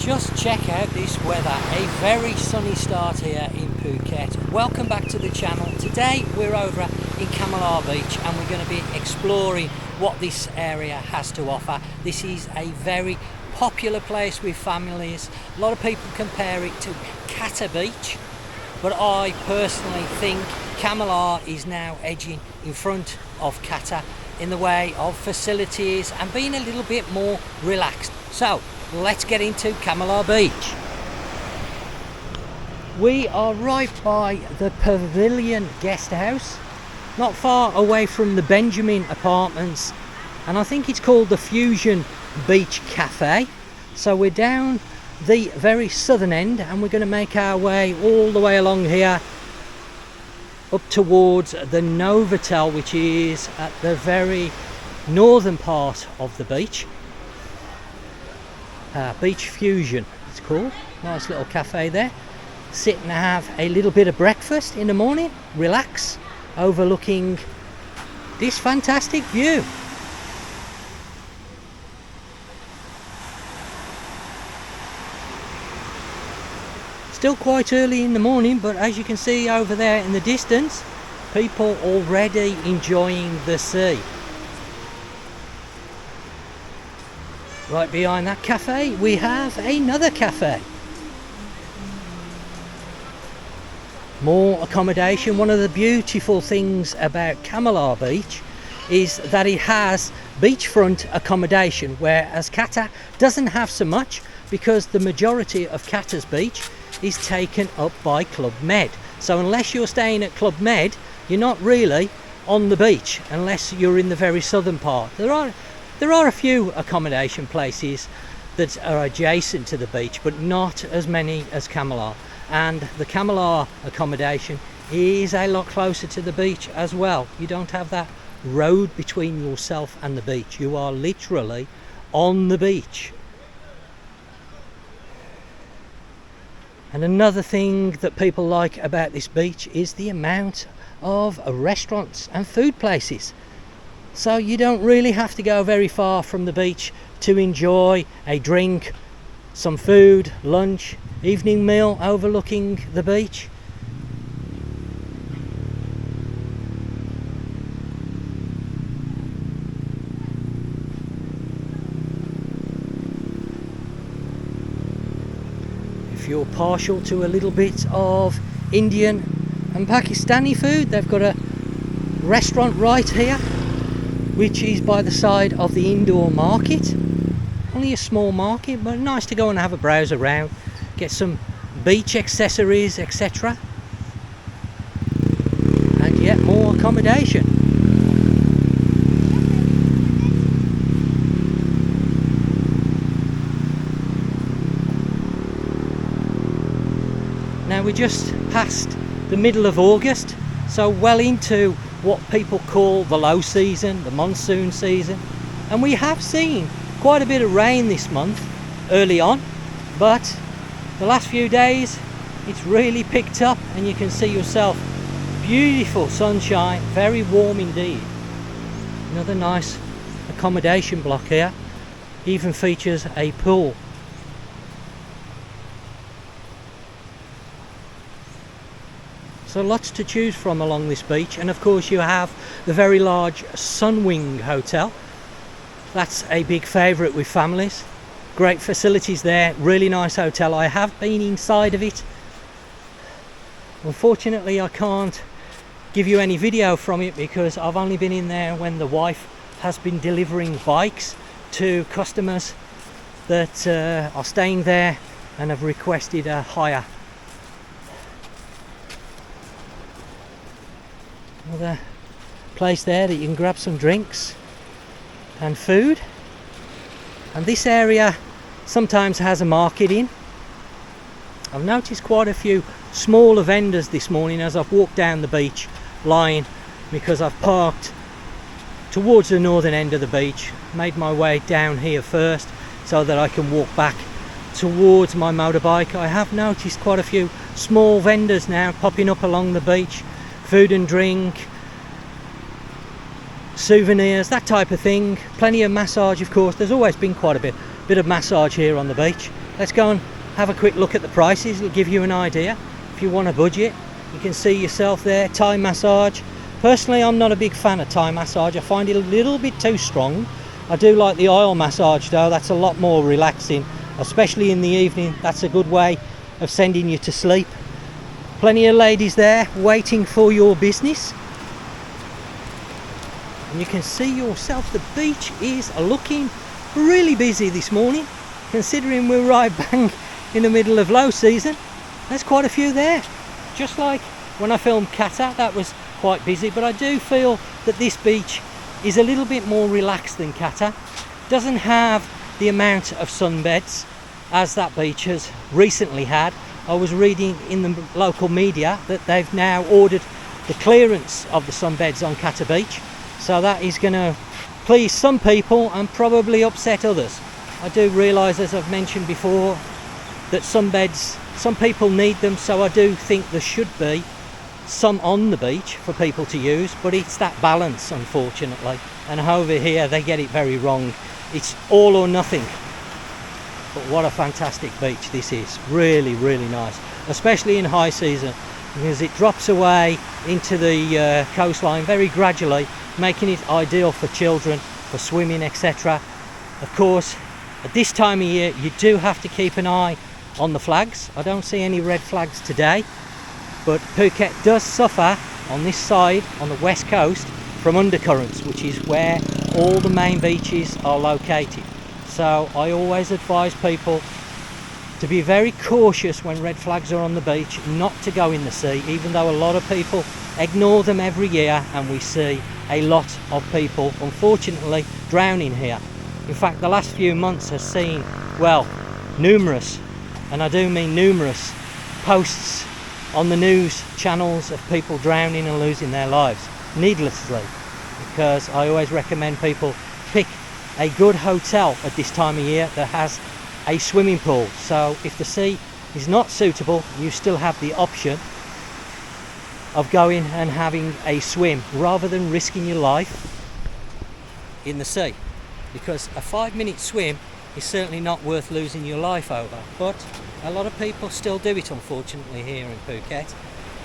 Just check out this weather, a very sunny start here in Phuket. Welcome back to the channel. Today we're over in Kamala Beach and we're going to be exploring what this area has to offer. This is a very popular place with families. A lot of people compare it to Kata Beach, but I personally think Kamala is now edging in front of Kata in the way of facilities and being a little bit more relaxed. So let's get into Kamala Beach. We are right by the Pavilion Guest House, not far away from the Benjamin apartments, and I think it's called the Fusion Beach Cafe. So we're down the very southern end and we're going to make our way all the way along here up towards the Novotel, which is at the very northern part of the beach. Beach Fusion it's called. Nice little cafe there. Sit and have a little bit of breakfast in the morning, relax, overlooking this fantastic view. Still quite early in the morning, but as you can see over there in the distance, people already enjoying the sea. Right behind that cafe we have another cafe. More accommodation. One of the beautiful things about Kamala Beach is that it has beachfront accommodation, whereas Kata doesn't have so much because the majority of Kata's beach is taken up by Club Med. So unless you're staying at Club Med, you're not really on the beach unless you're in the very southern part. There are a few accommodation places that are adjacent to the beach, but not as many as Kamala. And the Kamala accommodation is a lot closer to the beach as well. You don't have that road between yourself and the beach. You are literally on the beach. And another thing that people like about this beach is the amount of restaurants and food places. So you don't really have to go very far from the beach to enjoy a drink, some food, lunch, evening meal overlooking the beach. If you're partial to a little bit of Indian and Pakistani food, they've got a restaurant right here, which is by the side of the indoor market. Only a small market, but nice to go and have a browse around, get some beach accessories, etc. And yet more accommodation. Now we're just past the middle of August, so well into what people call the low season, the monsoon season, and we have seen quite a bit of rain this month early on, but the last few days it's really picked up and you can see yourself beautiful sunshine, very warm indeed. Another nice accommodation block here, even features a pool. So lots to choose from along this beach, and of course you have the very large Sunwing Hotel. That's a big favourite with families. Great facilities there, really nice hotel. I have been inside of it. Unfortunately I can't give you any video from it because I've only been in there when the wife has been delivering bikes to customers that are staying there and have requested a hire. Another place there that you can grab some drinks and food, and this area sometimes has a market in. I've noticed quite a few smaller vendors this morning as I've walked down the beach line, because I've parked towards the northern end of the beach, made my way down here first so that I can walk back towards my motorbike. I have noticed quite a few small vendors now popping up along the beach, food and drink, souvenirs, that type of thing. Plenty of massage, of course. There's always been quite a bit of massage here on the beach. let's go and have a quick look at the prices. It'll give you an idea. If you want a budget, you can see yourself there. Thai massage. Personally, I'm not a big fan of Thai massage. I find it a little bit too strong. I do like the oil massage though. That's a lot more relaxing, especially in the evening. That's a good way of sending you to sleep. Plenty of ladies there waiting for your business. And you can see yourself, the beach is looking really busy this morning, considering we're right bang in the middle of low season. There's quite a few there. Just like when I filmed Kata, that was quite busy, but I do feel that this beach is a little bit more relaxed than Kata. Doesn't have the amount of sunbeds as that beach has recently had. I was reading in the local media that they've now ordered the clearance of the sunbeds on Kata Beach, so that is going to please some people and probably upset others. I do realise, as I've mentioned before, that sunbeds, some people need them, so I do think there should be some on the beach for people to use, but it's that balance, unfortunately, and over here they get it very wrong. It's all or nothing. But what a fantastic beach this is. Really, really nice, especially in high season, because it drops away into the coastline very gradually, making it ideal for children, for swimming, etc. Of course, at this time of year you do have to keep an eye on the flags. I don't see any red flags today, but Phuket does suffer on this side, on the west coast, from undercurrents, which is where all the main beaches are located. So I always advise people to be very cautious when red flags are on the beach, not to go in the sea, even though a lot of people ignore them every year, and we see a lot of people unfortunately drowning here. In fact, the last few months has seen, well, numerous, and I do mean numerous, posts on the news channels of people drowning and losing their lives needlessly, because I always recommend people pick a good hotel at this time of year that has a swimming pool. So if the sea is not suitable, you still have the option of going and having a swim rather than risking your life in the sea, because a 5-minute swim is certainly not worth losing your life over. But a lot of people still do it, unfortunately, here in Phuket,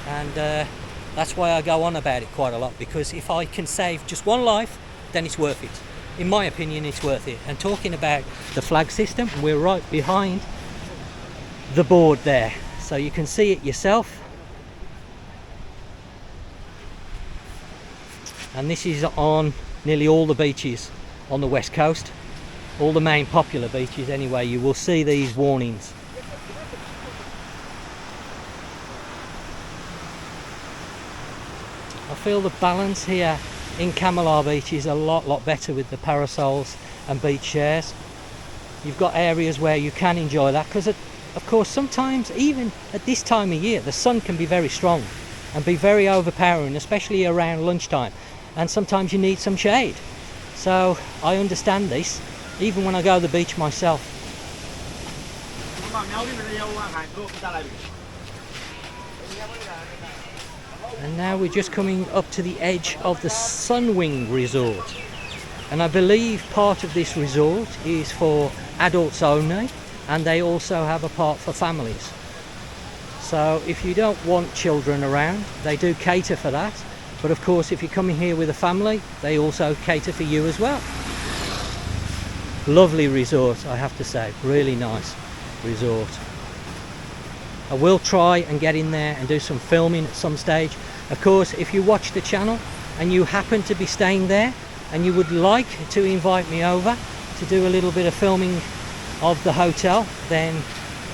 and that's why I go on about it quite a lot, because if I can save just one life, then it's worth it. In my opinion, it's worth it. And talking about the flag system, we're right behind the board there, so you can see it yourself. And this is on nearly all the beaches on the west coast, all the main popular beaches anyway. You will see these warnings. I feel the balance here in Kamala Beach is a lot better with the parasols and beach chairs. You've got areas where you can enjoy that, because of course sometimes even at this time of year the sun can be very strong and be very overpowering, especially around lunchtime, and sometimes you need some shade. So I understand this, even when I go to the beach myself. And now we're just coming up to the edge of the Sunwing Resort, and I believe part of this resort is for adults only, and they also have a part for families. So if you don't want children around, they do cater for that. But of course, if you're coming here with a family, they also cater for you as well. Lovely resort, I have to say. Really nice resort. I will try and get in there and do some filming at some stage. Of course, if you watch the channel and you happen to be staying there and you would like to invite me over to do a little bit of filming of the hotel, then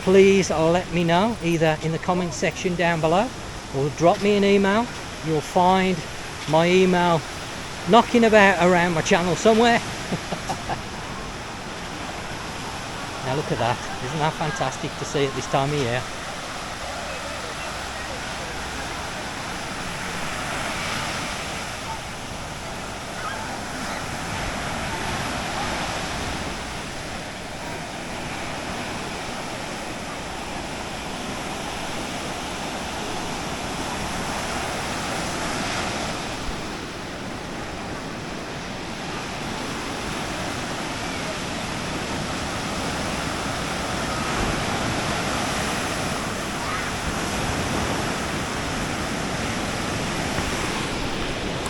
please let me know, either in the comment section down below or drop me an email. You'll find my email knocking about around my channel somewhere. Now look at that, isn't that fantastic to see at this time of year?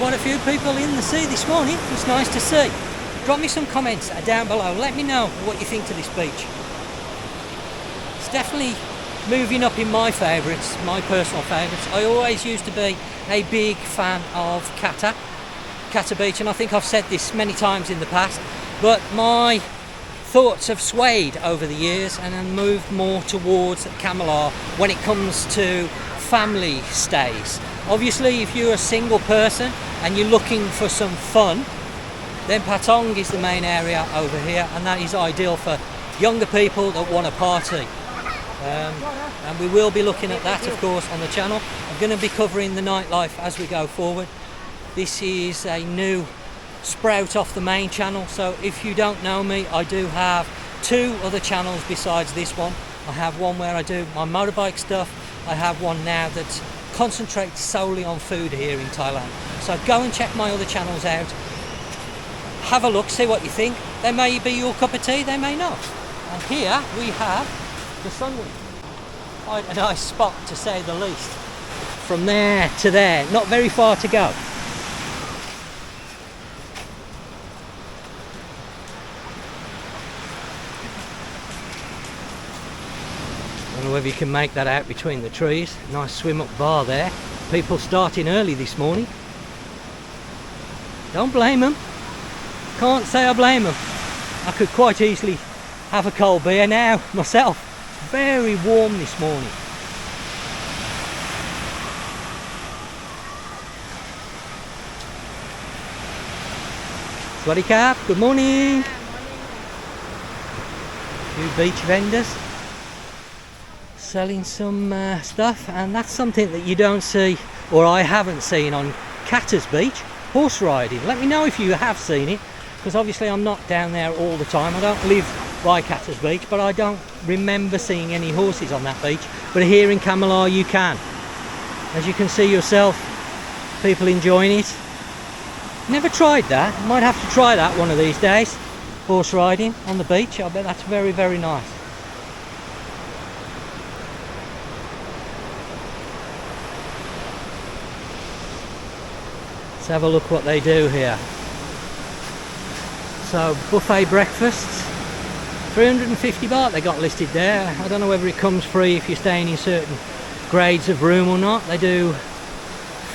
quite a few people in the sea this morning. It's nice to see. Drop me some comments down below. Let me know what you think to this beach. It's definitely moving up in my favourites, my personal favourites. I always used to be a big fan of Kata Beach, and I think I've said this many times in the past, but my thoughts have swayed over the years and have moved more towards Kamala when it comes to family stays. Obviously, if you're a single person and you're looking for some fun, then Patong is the main area over here, and that is ideal for younger people that want to party. And we will be looking at that, of course, on the channel. I'm going to be covering the nightlife as we go forward. This is a new sprout off the main channel, so if you don't know me, I do have 2 other channels besides this one. I have one where I do my motorbike stuff. I have one now that concentrates solely on food here in Thailand. So go and check my other channels out. Have a look, see what you think. They may be your cup of tea, they may not. And here we have the sunwing. Quite a nice spot, to say the least. From there to there, not very far to go. I don't know whether you can make that out between the trees. Nice swim up bar there. People starting early this morning. Don't blame them. Can't say I blame them. I could quite easily have a cold beer now myself. Very warm this morning. Swaddy Cap, good morning. Few beach vendors selling some stuff, and that's something that you don't see, or I haven't seen, on Kata Beach. Horse riding. Let me know if you have seen it, because obviously I'm not down there all the time. I don't live by Kata Beach, but I don't remember seeing any horses on that beach. But here in Kamala you can. As you can see yourself, people enjoying it. Never tried that. Might have to try that one of these days. Horse riding on the beach. I bet that's very, very nice. Let's have a look what they do here. So buffet breakfasts, 350 baht they got listed there. I don't know whether it comes free if you're staying in certain grades of room or not. They do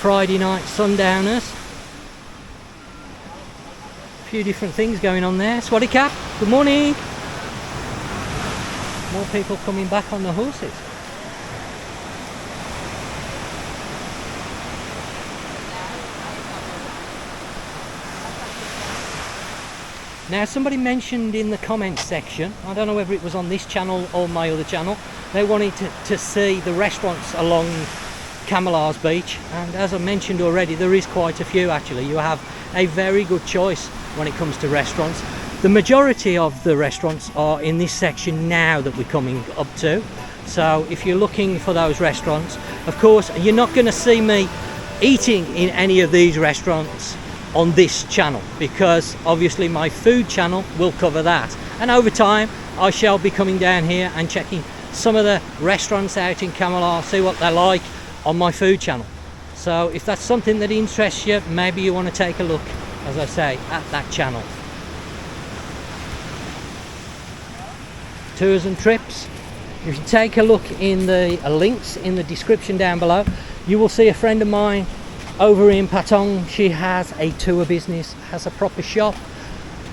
Friday night sundowners. A few different things going on there. Swaddy Cap, good morning. More people coming back on the horses. Now, somebody mentioned in the comments section, I don't know whether it was on this channel or my other channel, they wanted to see the restaurants along Kamala's beach, and as I mentioned already, there is quite a few actually. You have a very good choice when it comes to restaurants. The majority of the restaurants are in this section now that we're coming up to, so if you're looking for those restaurants, of course you're not going to see me eating in any of these restaurants on this channel, because obviously my food channel will cover that, and over time I shall be coming down here and checking some of the restaurants out in Kamala, see what they're like on my food channel. So if that's something that interests you, maybe you want to take a look, as I say, at that channel. Tours and trips, if you take a look in the links in the description down below, you will see a friend of mine over in Patong. She has a tour business, has a proper shop,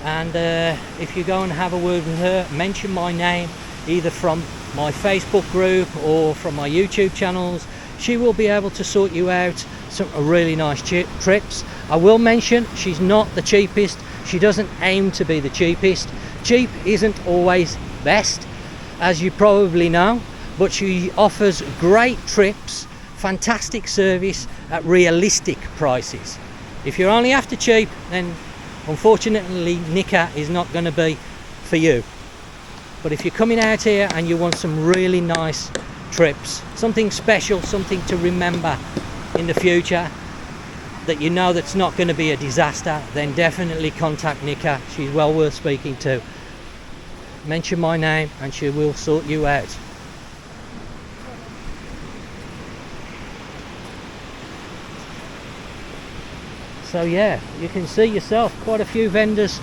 and if you go and have a word with her, mention my name either from my Facebook group or from my YouTube channels, she will be able to sort you out some really nice trips. I will mention she's not the cheapest, she doesn't aim to be the cheapest. Cheap isn't always best, as you probably know, but she offers great trips, fantastic service at realistic prices. If you're only after cheap, then unfortunately Nika is not going to be for you. But if you're coming out here and you want some really nice trips, something special, something to remember in the future, that you know that's not going to be a disaster, then definitely contact Nika. She's well worth speaking to. Mention my name and she will sort you out. So yeah, you can see yourself quite a few vendors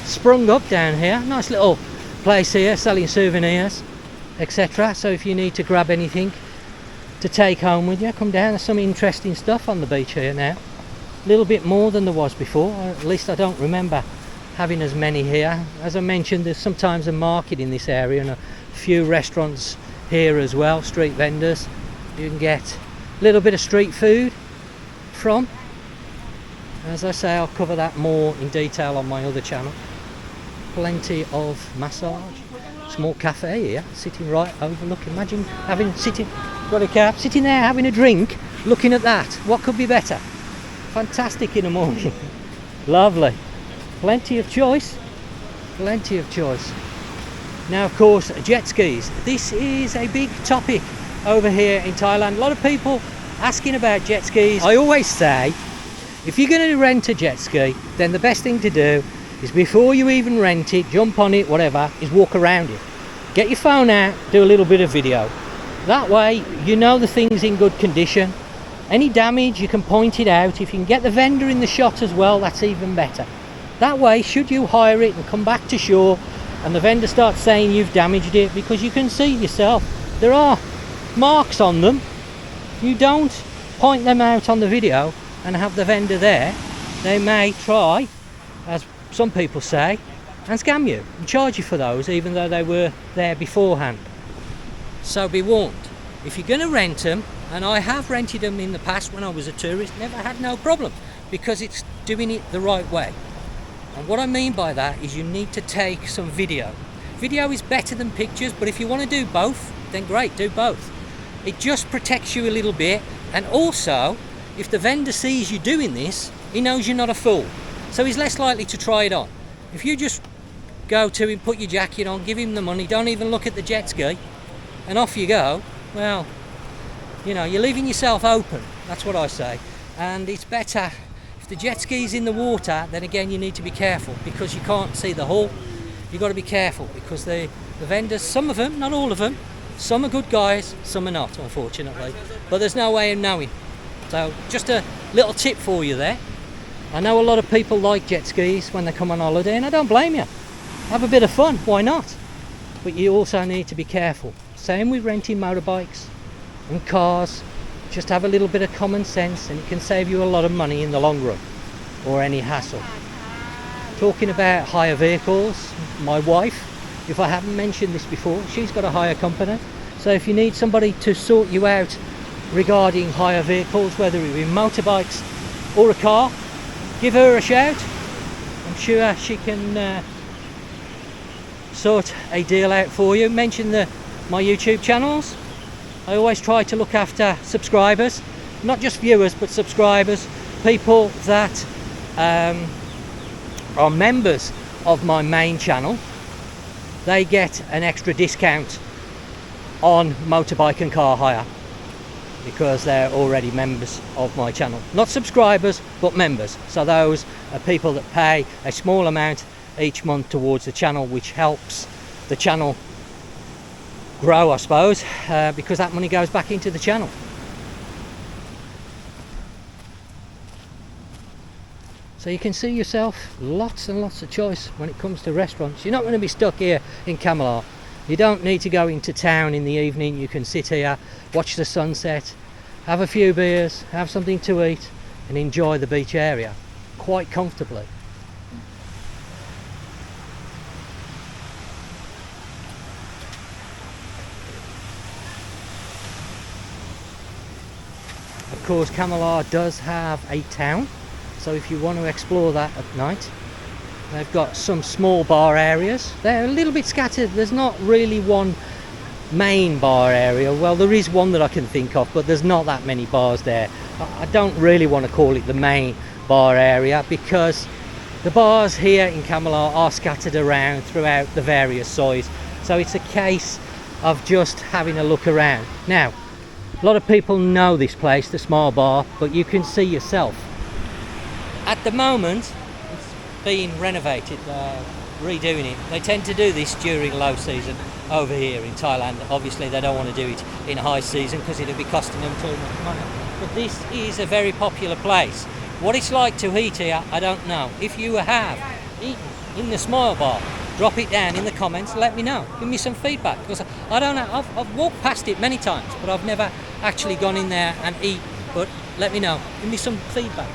sprung up down here. Nice little place here selling souvenirs, etc. So if you need to grab anything to take home with you, come down. There's some interesting stuff on the beach here now. A little bit more than there was before, or at least I don't remember having as many here. As I mentioned, there's sometimes a market in this area and a few restaurants here as well, street vendors you can get a little bit of street food from. As I say, I'll cover that more in detail on my other channel. Plenty of massage, small cafe here, sitting right overlooking. Imagine got a cab, sitting there having a drink, looking at that. What could be better? Fantastic in the morning. Lovely. Plenty of choice. Plenty of choice. Now, of course, jet skis. This is a big topic over here in Thailand. A lot of people asking about jet skis. I always say, if you're going to rent a jet ski, then the best thing to do is, before you even rent it, jump on it, whatever, is walk around it. Get your phone out, do a little bit of video. That way, you know the thing's in good condition. Any damage, you can point it out. If you can get the vendor in the shot as well, that's even better. That way, should you hire it and come back to shore and the vendor starts saying you've damaged it, because you can see yourself, there are marks on them. You don't point them out on the video and have the vendor there, they may try, as some people say, and scam you and charge you for those, even though they were there beforehand. So be warned. If you're going to rent them, and I have rented them in the past when I was a tourist, never had no problem, because it's doing it the right way. And what I mean by that is you need to take some video. Video is better than pictures, but if you want to do both, then great, do both. It just protects you a little bit, and also, if the vendor sees you doing this, he knows you're not a fool. So he's less likely to try it on. If you just go to him, put your jacket on, give him the money, don't even look at the jet ski, and off you go, well, you know, you're leaving yourself open. That's what I say. And it's better, if the jet ski's in the water, then again you need to be careful, because you can't see the hull. You've got to be careful, because the vendors, some of them, not all of them, some are good guys, some are not, unfortunately. But there's no way of knowing. So just a little tip for you there. I know a lot of people like jet skis when they come on holiday, and I don't blame you. Have a bit of fun, why not? But you also need to be careful. Same with renting motorbikes and cars. Just have a little bit of common sense, and it can save you a lot of money in the long run, or any hassle. Talking about hire vehicles, my wife, if I haven't mentioned this before, she's got a hire company. So if you need somebody to sort you out regarding hire vehicles, whether it be motorbikes or a car, give her a shout. I'm sure she can sort a deal out for you. Mention my YouTube channels. I always try to look after subscribers, not just viewers, but subscribers, people that are members of my main channel. They get an extra discount on motorbike and car hire, because they're already members of my channel. Not subscribers, but members. So those are people that pay a small amount each month towards the channel, which helps the channel grow, I suppose, because that money goes back into the channel. So you can see yourself lots and lots of choice when it comes to restaurants. You're not going to be stuck here in Kamala. You don't need to go into town in the evening. You can sit here, watch the sunset, have a few beers, have something to eat, and enjoy the beach area quite comfortably. Of course, Kamala does have a town, so if you want to explore that at night, they've got some small bar areas. They're a little bit scattered. There's not really one main bar area. Well, there is one that I can think of, but there's not that many bars there. I don't really want to call it the main bar area, because the bars here in Kamala are scattered around throughout the various sites. So it's a case of just having a look around. Now, a lot of people know this place, the small bar, but you can see yourself. At the moment, it's being renovated, redoing it. They tend to do this during low season over here in Thailand. Obviously, they don't want to do it in high season because it'll be costing them too much money. But this is a very popular place What it's like to eat here, I don't know. If you have eaten in the Smile Bar, drop it down in the comments, let me know. Give me some feedback, because I don't know, I've walked past it many times, but I've never actually gone in there and eat. But let me know, give me some feedback.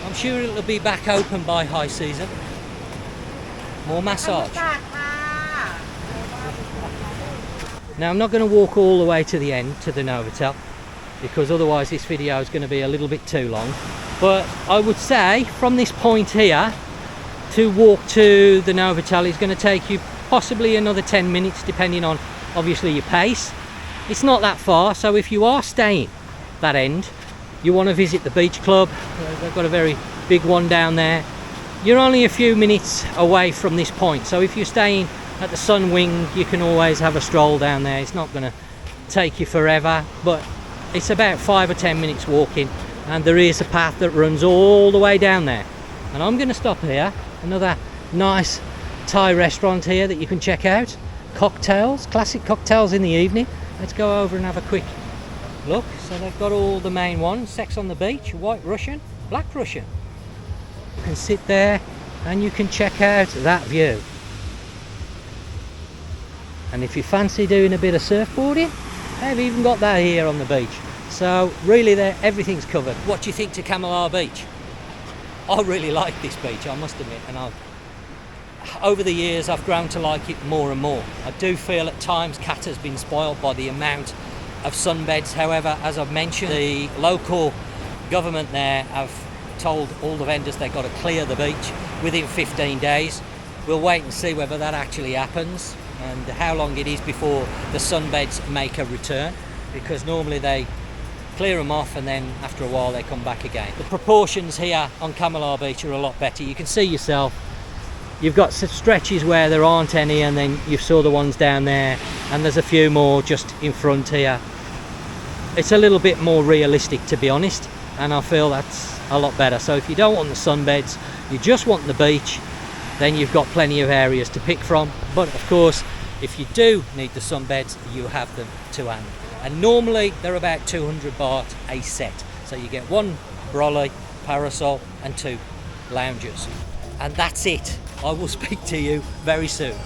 I'm sure it'll be back open by high season. More massage. Now I'm not going to walk all the way to the end, to the Novotel, because otherwise this video is going to be a little bit too long. But I would say from this point here to walk to the Novotel is going to take you possibly another 10 minutes, depending on obviously your pace. It's not that far, so if you are staying that end, you want to visit the beach club, they've got a very big one down there. You're only a few minutes away from this point, so if you're staying at the Sun Wing, you can always have a stroll down there. It's not going to take you forever, but it's about 5 or 10 minutes walking, and there is a path that runs all the way down there. And I'm going to stop here. Another nice Thai restaurant here that you can check out. Cocktails, classic cocktails in the evening. Let's go over and have a quick look. So they've got all the main ones: Sex on the Beach, White Russian, Black Russian. You can sit there and you can check out that view. And if you fancy doing a bit of surfboarding, they've even got that here on the beach. So really there, everything's covered. What do you think to Kamala Beach? I really like this beach, I must admit, and over the years I've grown to like it more and more. I do feel at times Kata's been spoiled by the amount of sunbeds. However, as I've mentioned, the local government there have told all the vendors they've got to clear the beach within 15 days. We'll wait and see whether that actually happens and how long it is before the sunbeds make a return, because normally they clear them off and then after a while they come back again. The proportions here on Kamala Beach are a lot better. You can see yourself, you've got stretches where there aren't any, and then you saw the ones down there, and there's a few more just in front here. It's a little bit more realistic, to be honest, and I feel that's a lot better. So if you don't want the sunbeds, you just want the beach, then you've got plenty of areas to pick from. But of course, if you do need the sunbeds, you have them to hand. And normally they're about 200 baht a set. So you get one brolly, parasol and 2 loungers. And that's it. I will speak to you very soon.